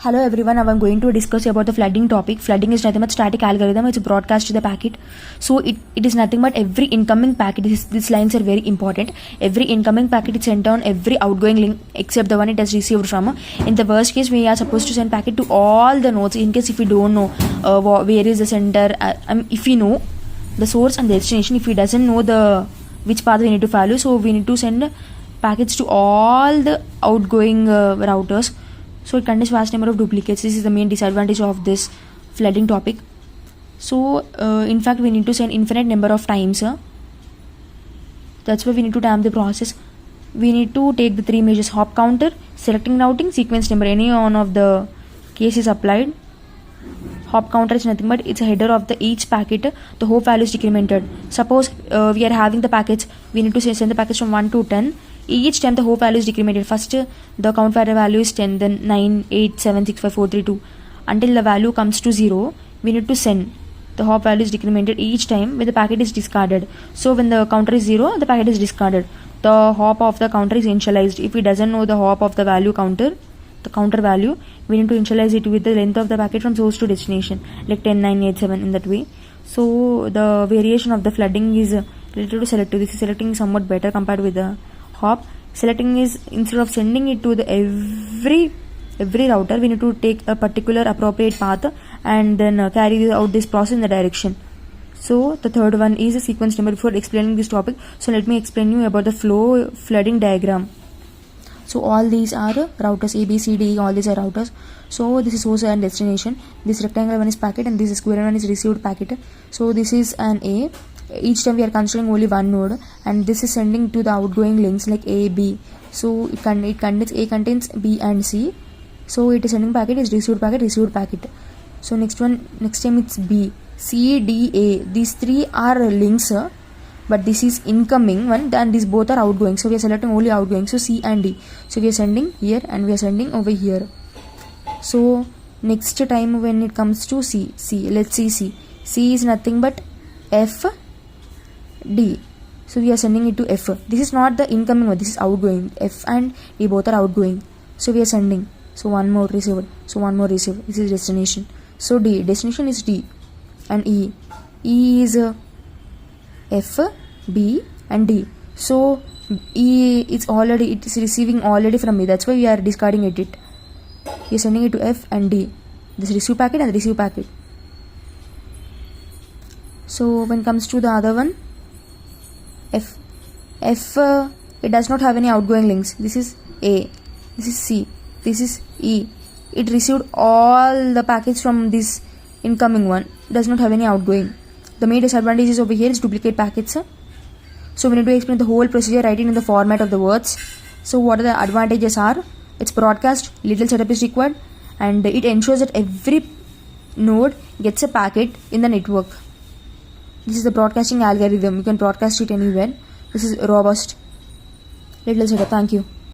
Hello everyone, now I'm going to discuss about the flooding topic. Flooding is nothing but static algorithm. It's broadcast to the packet. So it is nothing but every incoming packet. These lines are very important. Every incoming packet is sent on every outgoing link except the one it has received from. In the worst case, we are supposed to send packet to all the nodes. In case if we don't know where is the sender, if we know the source and the destination, if we doesn't know the which path we need to follow, so we need to send packets to all the outgoing routers. So it contains vast number of duplicates. This is the main disadvantage of this flooding topic. So in fact we need to send infinite number of times. That's why we need to time the process. We need to take the three measures: hop counter, selecting routing, sequence number. Any one of the cases applied. Hop counter is nothing but it's a header of the each packet. The hop value is decremented. Suppose we are having the packets, we need to send the packets from 1 to 10. Each time the hop value is decremented. First the count value is 10, then 9, 8, 7, 6, 5, 4, 3, 2. Until the value comes to 0, we need to send. The hop value is decremented each time when the packet is discarded. So when the counter is 0, the packet is discarded. The hop of the counter is initialized. If we doesn't know the hop of the value counter, the counter value, we need to initialize it with the length of the packet from source to destination, like 10, 9, 8, 7 in that way. So the variation of the flooding is related to selective. This is selecting somewhat better compared with the hop. Selecting is instead of sending it to the every router, we need to take a particular appropriate path and then carry out this process in the direction. So the third one is a sequence number. Before explaining this topic, so let me explain you about the flooding diagram. So all these are routers A, B, C, D, all these are routers. So this is source and destination. This rectangular one is packet and this square one is received packet. So this is an A. Each time we are considering only one node, and this is sending to the outgoing links like A, B. So it contains A contains B and C. So it is sending packet, is received packet. So next time it's B, C, D, A. These three are links, but this is incoming one, and these both are outgoing. So we are selecting only outgoing. So C and D. So we are sending here and we are sending over here. So next time when it comes to C, let's see C. C is nothing but F, D. So we are sending it to F. This is not the incoming one, this is outgoing. F and D both are outgoing. So we are sending. So one more received. So one more received. This is destination. So D, destination is D. And E. E is F, B and D. So E it is receiving already from me. That's why we are discarding it. We are sending it to F and D. This receive packet and receive packet. So when it comes to the other one, F it does not have any outgoing links. This is A, this is C, this is E. It received all the packets from this incoming one. It does not have any outgoing. The main disadvantages over here is duplicate packets. So we need to explain the whole procedure writing in the format of the words. So what are the advantages are? It's broadcast, little setup is required, and it ensures that every node gets a packet in the network. This is the broadcasting algorithm. You can broadcast it anywhere. This is robust. Little setup. Thank you.